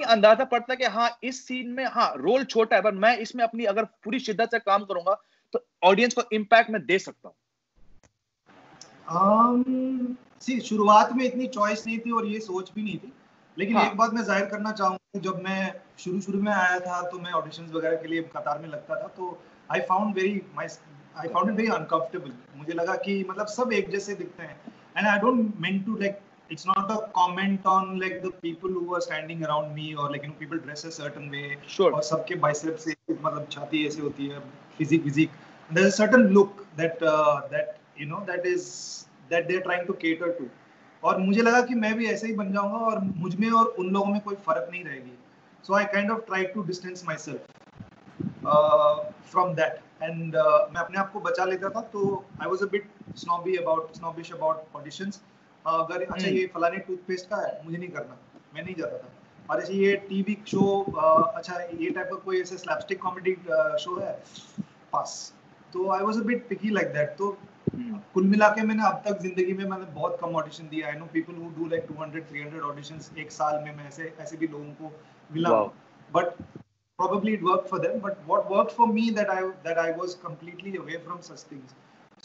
नहीं अंदाजा पड़ता कि हाँ इस सीन में हाँ रोल छोटा है पर मैं इसमें अपनी अगर पूरी शिद्दत से काम करूंगा तो ऑडियंस को इम्पैक्ट मैं दे सकता हूँ? शुरुआत में इतनी चॉइस नहीं थी और ये सोच भी नहीं थी, लेकिन हाँ. एक बात मैं जाहिर करना चाहूंगा, जब मैं शुरू में आया था तो मैं ऑडिशंस वगैरह के लिए कतार में लगता था, तो I found it very uncomfortable. मुझे लगा कि मतलब सब एक जैसे दिखते हैं, and I don't mean to like, it's not a comment on like the people who are standing around me or like people dress a certain way. Sure. और सबके biceps से मतलब छाती ऐसे होती है, physique. There's a certain look that that they're trying to cater to. और मुझे लगा कि मैं भी ऐसे ही बन जाऊंगा और मुझ में और उन लोगों में कोई फर्क नहीं रहेगी. So I kind of tried to distance myself from that, and मैं अपने आप को बचा लेता था. तो I was a bit snobbish about auditions. अगर अच्छा ये फलाने टूथपेस्ट का है, मुझे नहीं करना, मैं नहीं जाता था. और ऐसे ये टीवी शो, अच्छा ये टाइप का कोई ऐसे स्लैपस्टिक कॉमेडी शो है, पास. तो I was a bit picky like that. तो कुल मिला के मैंने अब तक जिंदगी में मैंने बहुत कम ऑडिशन दिया. I know people who do like 200-300 auditions एक साल में. मैं ऐसे भी लोगों को मिला, but probably it worked for them, but what worked for me that I was completely away from such things.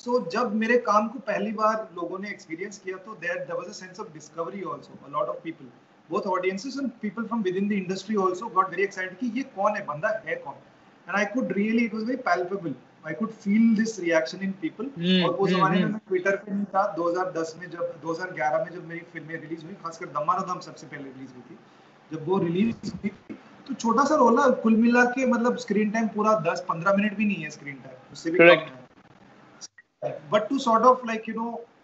So जब मेरे काम को पहली बार लोगों ने एक्सपीरियंस किया, तो there was a sense of discovery also. A lot of people, both audiences and people from within the industry also got very excited कि ये कौन है, बंदा है कौन. And I could really, it was very palpable. I could feel this reaction in people. और उस जमाने में मैं ट्विटर पे नहीं था. 2011 में जब मेरी फिल्में रिलीज हुई, खासकर दमादम सबसे पहले रिलीज हुई थी. जब वो रिलीज हुई तो छोटा सा रोल है, कुल मिला के मतलब स्क्रीन टाइम पूरा 10-15 मिनट भी नहीं है स्क्रीन टाइम, उससे भी कम है. But to sort of like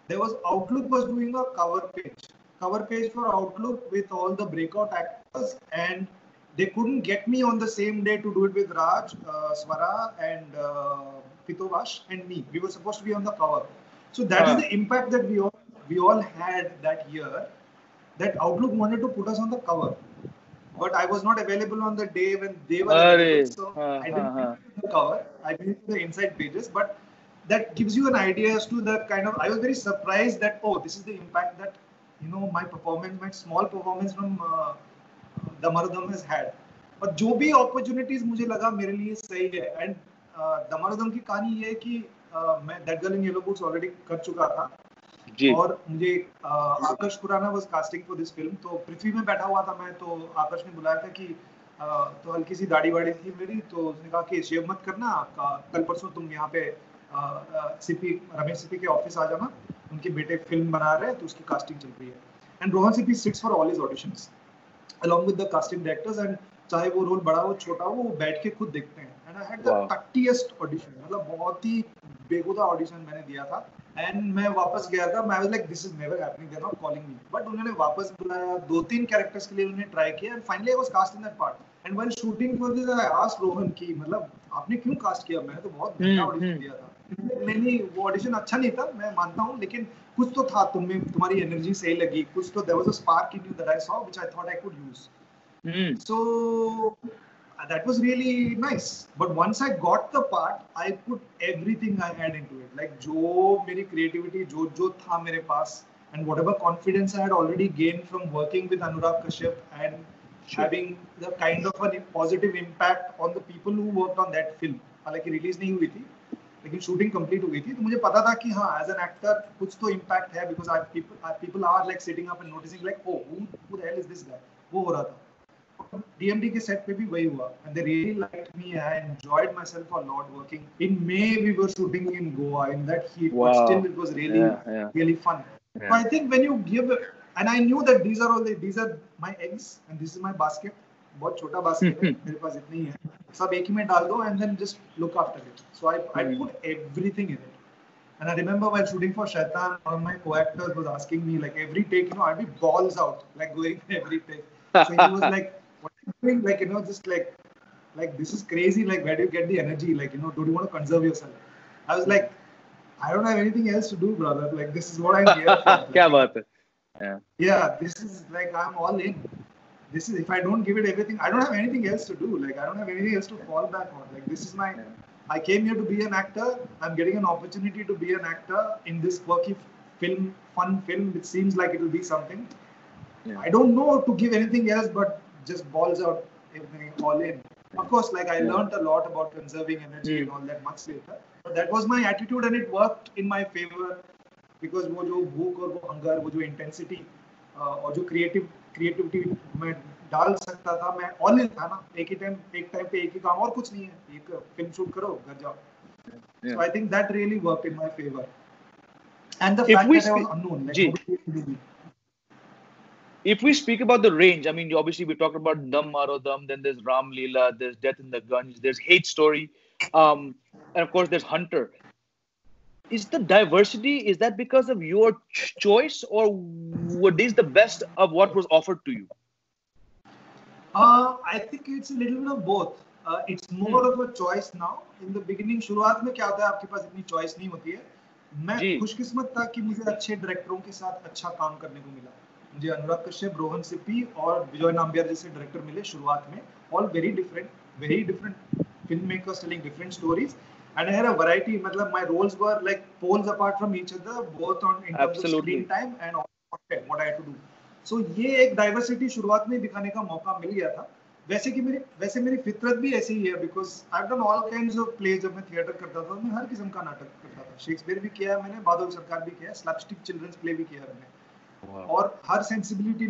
there was Outlook was doing a cover page for Outlook with all the breakout actors, and they couldn't get me on the same day to do it with Raj, Swara and Pitovash and me. We were supposed to be on the cover. So that is the impact that we all had that year, that Outlook wanted to put us on the cover. But I was not available on the day when they were available, so I didn't do the cover. I did the inside pages, but that gives you an idea as to the kind of. I was very surprised that this is the impact that my small performance from Damaradam has had. और जो भी opportunities मुझे लगा मेरे लिए सही है. And दमादम की कहानी ये है कि मैं That Girl in Yellow Boots already कर चुका था. और मुझे आकाश Khurana was casting for this film. तो पृथ्वी में बैठा हुआ था मैं, तो आकाश ने बुलाया था कि तो हल्की सी दाढ़ी वाड़ी थी मेरी, तो उसने कहा कि शेव मत करना, कल परसों तुम यहाँ पे रमेश सिप्पी के ऑफिस आ जाना, उनके बेटे फिल्म बना रहे हैं तो उसकी कास्टिंग चल रही है. And Rohan Sippy sits for all his auditions along with the casting directors, and चाहे वो रोल बड़ा हो छोटा हो, वो बैठ के खुद देखते हैं. एंड आई हैड द टट्टीएस्ट ऑडिशन, मतलब बहुत ही बेहुदा ऑडिशन मैंने दिया था. एंड मैं वापस गया था, मैं was like this is never happening, they are not calling me. But उन्होंने वापस बुलाया, 2-3 कैरेक्टर्स के लिए उन्होंने ट्राई किया, and finally I was cast in that part. And while shooting for this I asked Rohan कि मतलब आपने क्यों कास्ट किया, मैंने तो बहुत घंटा ऑडिशन दिया था. नहीं, वो ऑडिशन अच्छा नहीं था, मैं मानता हूँ, लेकिन कुछ तो था तुम में, तुम्हारी एनर्जी सही लगी, कुछ तो there was a spark in you that I saw which I thought I could use. So that was really nice. But once I got the part, I put everything I had into it. Like जो मेरी creativity जो था मेरे पास, and whatever confidence I had already gained from working with Anurag Kashyap and having the kind of a positive impact on the people who worked on that film. हालांकि release नहीं हुई थी, लेकिन शूटिंग कंप्लीट हो गई थी, तो मुझे पता था कि हाँ एज एन एक्टर कुछ तो इम्पैक्ट है, because people are like sitting up and noticing like who the hell is this guy. वो हो रहा था. DMD के सेट पे भी वही हुआ, and they really liked me. I enjoyed myself a lot working. In May we were shooting in Goa in that heat, but still it was really really fun. So I think when you give, and I knew that these are my eggs and this is my basket. बहुत छोटा basket है, मेरे पास इतनी ही है, सब एक ही में डाल दो and then just look after it. So I put everything in it. And I remember while shooting for Shaitan, one of my co-actors was asking me like every take, I'd be balls out, like going every take. So he was like, what are you doing? Like, just like this is crazy. Like, where do you get the energy? Like, don't you want to conserve yourself? I was like, I don't have anything else to do, brother. Like, this is what I'm here for. Like, क्या बात है? Yeah, this is like, I'm all in. This is, if I don't give it everything, I don't have anything else to do. Like, I don't have anything else to fall back on. Like, this is my, I came here to be an actor. I'm getting an opportunity to be an actor in this quirky film, fun film, which seems like it will be something. I don't know to give anything else, but just balls out everything all in. Of course, like I learned a lot about conserving energy and all that much later. But that was my attitude and it worked in my favor because वो जो भूख और वो hunger, वो जो intensity और जो creativity मैं डाल सकता था, मैं all in था ना, एक टाइम पे एक ही काम और कुछ नहीं है, एक film shoot करो, घर जाओ. So I think that really worked in my favor. And the fact that I was unknown, like nobody knew me. If we speak about the range, I mean, obviously we talked about Dum Maro Dum, then there's Ram Leela, there's Death in the Gunj, there's Hate Story, and of course there's Hunter. Is the diversity, is that because of your choice or were these the best of what was offered to you? I think it's a little bit of both. It's more of a choice now. In the beginning, शुरुआत में क्या होता है, आपके पास इतनी choice नहीं होती है. मैं खुशकिस्मत था कि मुझे अच्छे डायरेक्टरों के साथ अच्छा काम करने को मिला. मुझे अनुराग कश्यप, रोहन सिप्पी और विजय नाम्बियार जैसे डायरेक्टर मिले शुरुआत में. All very different filmmakers telling different stories. And I had a variety. मतलब my roles were like poles apart from each other, both in terms of screen time and what I had to do. So ये एक diversity शुरुआत में दिखाने का मौका मिल गया था. वैसे मेरी फितरत भी ऐसी ही है because I've done all kinds of plays. जब मैं थिएटर करता था मैं हर किस्म का नाटक करता था. शेक्सपियर भी किया मैंने, बादल सरकार भी किया, स्लैपस्टिक चिल्ड्रंस प्ले भी किया मैंने. और हर सेंसिबिलिटी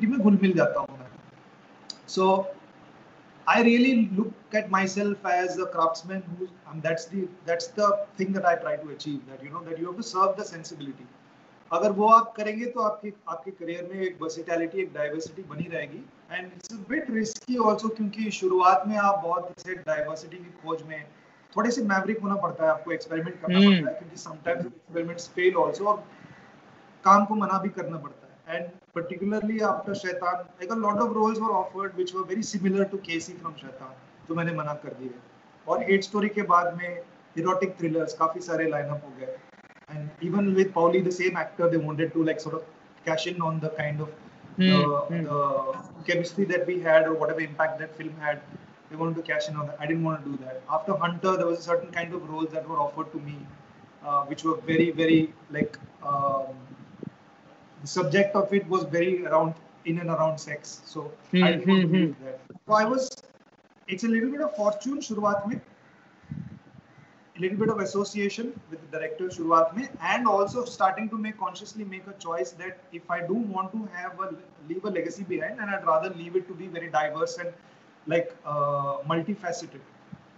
में घुल मिल जाता हूँ मैं. So I really look at myself as a craftsman that's the thing that I try to achieve, that you have to serve the sensibility. अगर वो आप करेंगे तो आपके करियर में एक वर्सेटैलिटी, एक डाइवर्सिटी बनी रहेगी. And it's a bit risky also क्योंकि शुरुआत में आप बहुत इसे डाइवर्सिटी की खोज में थोड़े से मैवरिक होना पड़ता है, आपको एक्सपेरिमेंट करना पड़ता है क्योंकि समटाइम्स एक्सपेरिमेंट्स फेल आल्सो और काम को मना भी करना पड़ता है. And particularly after Shaitan, like a lot of roles were offered which were very similar to Casey from Shaitan, तो मैंने मना कर दिए. और Hate Story के बाद में erotic thrillers काफी सारे lineup हो गए. And even with Pauli, the same actor, they wanted to like sort of cash in on the kind of the chemistry that we had or whatever impact that film had. They wanted to cash in on that. I didn't want to do that. After Hunter, there was a certain kind of roles that were offered to me, which were very, very like the subject of it was very in and around sex. So I didn't want to do that. So it's a little bit of fortune शुरुआत में, a little bit of association with the director शुरुआत में, and also starting to consciously make a choice that if I do want to leave a legacy behind, and I'd rather leave it to be very diverse and like multifaceted.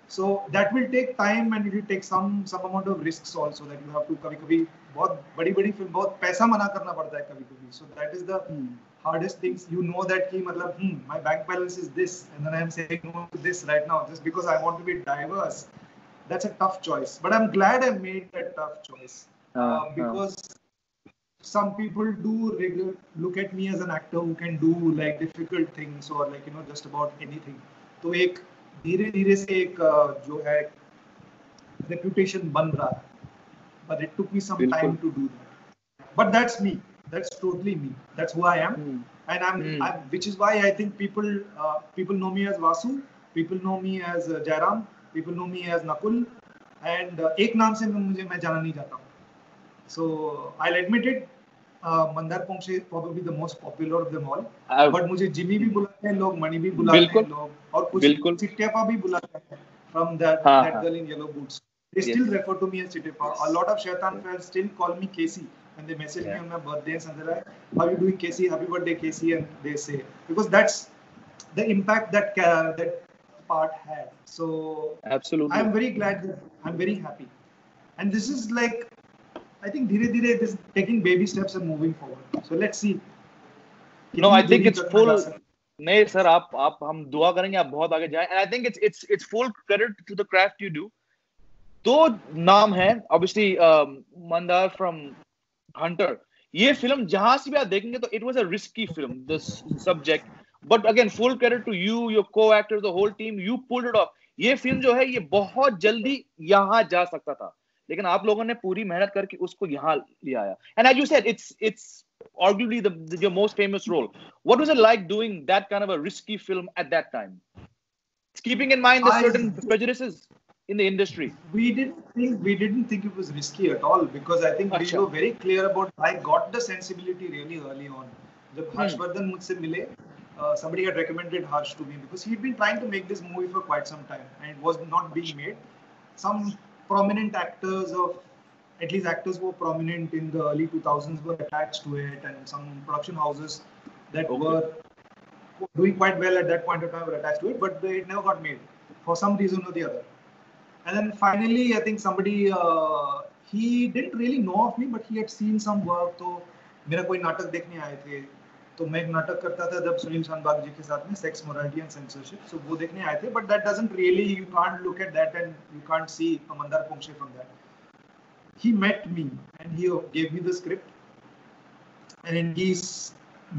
So that will take time and it will take some amount of risks also, that you have to कभी-कभी बहुत बड़ी film बहुत पैसा मना करना पड़ता है कभी-कभी. So that is the hardest things. You know that कि मतलब my bank balance is this and then I am saying no to this right now just because I want to be diverse. That's a tough choice, but I'm glad I made that tough choice because some people do look at me as an actor who can do like difficult things or like just about anything. तो एक धीरे से एक जो है reputation बन रहा है, but it took me some time to do that. But that's me. That's totally me. That's who I am, and which is why I think people know me as Vasu. People know me as Jairam. People know me as Nakul, and एक नाम से मैं जाना नहीं जाता हूँ. So I'll admit it. Mandar Ponkshe is probably the most popular of them all. But मुझे Jimmy भी बुलाते हैं लोग, मणि भी बुलाते हैं लोग, और कुछ चिट्टेपा भी बुलाते हैं from that girl in yellow boots. They still refer to me as Chittepa. A lot of Shaitan fans still call me Casey when they message me on my birthday and something like, "How are you doing, Casey? Happy birthday, Casey!" And they say, because that's the impact that part had. So absolutely, I'm very glad. I'm very happy, and this is like, I think धीरे this taking baby steps and moving forward. So let's see. No, I think it's full. नहीं sir, आप हम दुआ करेंगे आप बहुत आगे जाएं. And I think it's full credit to the craft you do. दो नाम है obviously मंदार from Hunter. ये फिल्म जहां से भी आप देखेंगे तो it was a risky film, this subject. But again, full credit to you, your co-actors, the whole team. You pulled it off. ये फिल्म जो है ये बहुत जल्दी यहाँ जा सकता था, लेकिन आप लोगों ने पूरी मेहनत करके उसको यहाँ ले आया. And as you said, it's arguably your most famous role. What was it like doing that kind of a risky film at that time? Keeping in mind the certain prejudices in the industry. We didn't think it was risky at all, because I think we were very clear about. I got the sensibility really early on. जब हर्षवर्धन मुझसे मिले, somebody had recommended Harsh to me because he'd been trying to make this movie for quite some time and it was not being made. Some prominent actors at least actors who were prominent in the early 2000s were attached to it, and some production houses that were doing quite well at that point of time were attached to it, but it never got made for some reason or the other. And then finally, I think somebody, he didn't really know of me, but he had seen some work. तो मेरा कोई नाटक देखने आए थे, तो मैं एक नाटक करता था जब सुनील शानबाग जी के साथ में sex morality and censorship, so वो देखने आए थे, but that doesn't really, you can't look at that and you can't see Mandar Pongshe from that. He met me and he gave me the script and he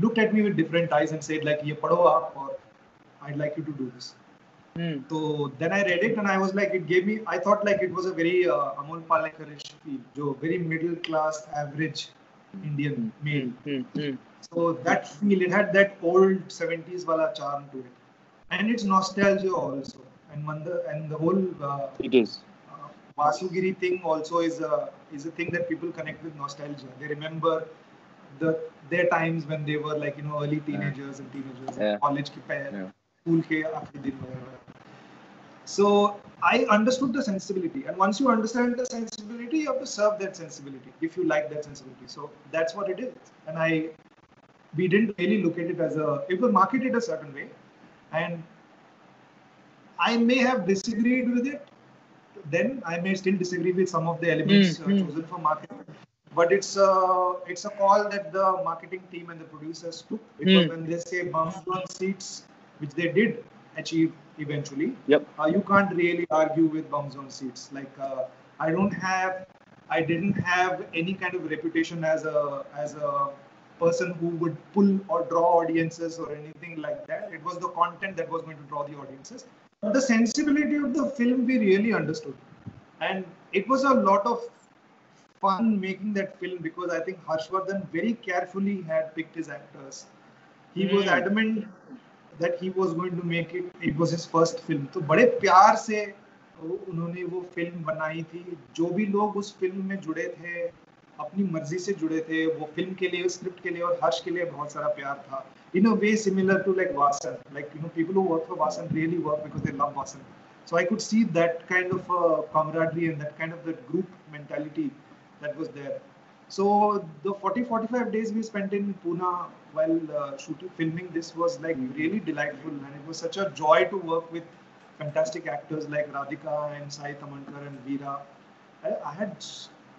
looked at me with different eyes and said like, ये पढ़ो आप और I'd like you to do this. So then I read it and I was like, it gave me, I thought like it was a very Amol Palekar-ish feel, जो very middle class, average Indian male. So that feel, it had that old 70s wala charm to it, and it's nostalgia also, and the whole it is Vasugiri thing also is a thing that people connect with nostalgia. They remember their times when they were like, you know, early teenagers and college ke school ke aakhri din whatever. So I understood the sensibility, and once you understand the sensibility, you have to serve that sensibility if you like that sensibility. So that's what it is, and we didn't really look at it as it was marketed a certain way, and I may have disagreed with it. Then I may still disagree with some of the elements chosen for marketing, but it's a call that the marketing team and the producers took, because when they say bums on seats, which they did achieve eventually, you can't really argue with bums on seats. Like I didn't have any kind of reputation as a person who would pull or draw audiences or anything like that. It was the content that was going to draw the audiences. But the sensibility of the film we really understood. And it was a lot of fun making that film, because I think Harshvardhan very carefully had picked his actors. He was adamant that he was going to make it. It was his first film. तो बड़े प्यार से उन्होंने वो film बनाई थी. जो भी लोग उस फिल्म में जुड़े थे, अपनी मर्जी से जुड़े थे, वो फिल्म के लिए, स्क्रिप्ट के लिए और हर्ष के लिए बहुत सारा प्यार था. In a way similar to like Vasan, like, you know, people who work for Vasan really work because they love Vasan. So I could see that kind of camaraderie and that kind of that group mentality that was there. So the 40-45 days we spent in Pune while filming this was like really delightful, and it was such a joy to work with fantastic actors like Radhika and Sai Tamankar and Veera.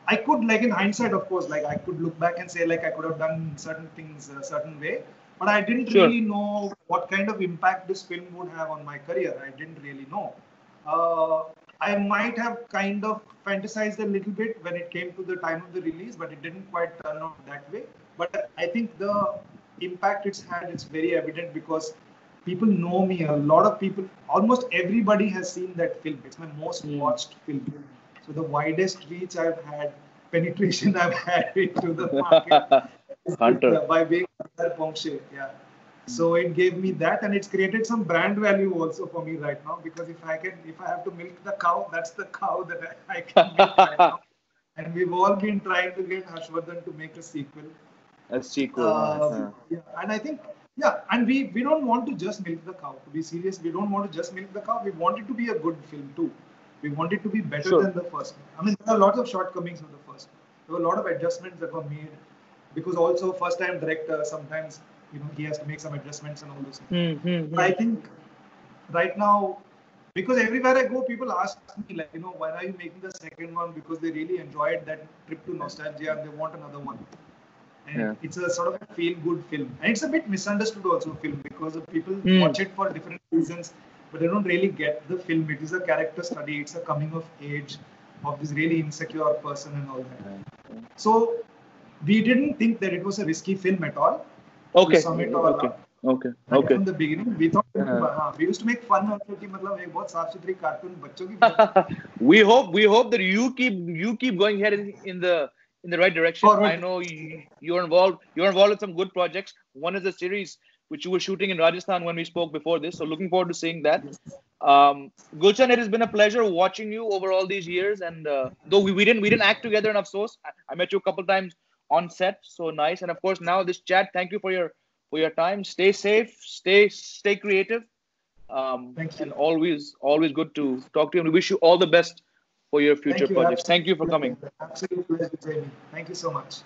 I could, like, in hindsight, of course, like I could look back and say like I could have done certain things a certain way, but I didn't really know what kind of impact this film would have on my career. I didn't really know. I might have kind of fantasized a little bit when it came to the time of the release, but it didn't quite turn out that way. But I think the impact it's had, it's very evident because people know me. A lot of people, almost everybody has seen that film. It's my most watched film. So the widest reach I've had, penetration I've had into the market by being Mandar Pongshe. Yeah. So it gave me that, and it's created some brand value also for me right now, because if I have to milk the cow, that's the cow that I can milk right now. And we've all been trying to get Harshvardhan to make a sequel. Yeah, and I think, and we don't want to just milk the cow. To be serious, we don't want to just milk the cow. We want it to be a good film too. We want it to be better than the first one. I mean, there are lots of shortcomings with the first one. There were a lot of adjustments that were made, because also first-time director, sometimes, you know, he has to make some adjustments and all those things. But I think right now, because everywhere I go, people ask me like, you know, why are you making the second one? Because they really enjoyed that trip to nostalgia and they want another one. And it's a sort of a feel-good film. And it's a bit misunderstood also, film, because people watch it for different reasons, but they don't really get the film. It is a character study. It's a coming of age of this really insecure person and all that. So we didn't think that it was a risky film at all. Okay. From the beginning, we thought we used to make fun of it. मतलब एक बहुत साफ सुथरी cartoon बच्चों की. We hope that you keep going here in the right direction. I know you're involved with some good projects. One is a series which you were shooting in Rajasthan when we spoke before this. So looking forward to seeing that. Gulshan, it has been a pleasure watching you over all these years. And though we didn't act together in Afsos, I met you a couple times on set. So nice. And of course, now this chat. Thank you for your for your time. Stay safe, stay creative, Thank you. and always good to talk to you. And we wish you all the best for your future projects. Thank you for coming. Absolute pleasure, Jamie. Thank you so much.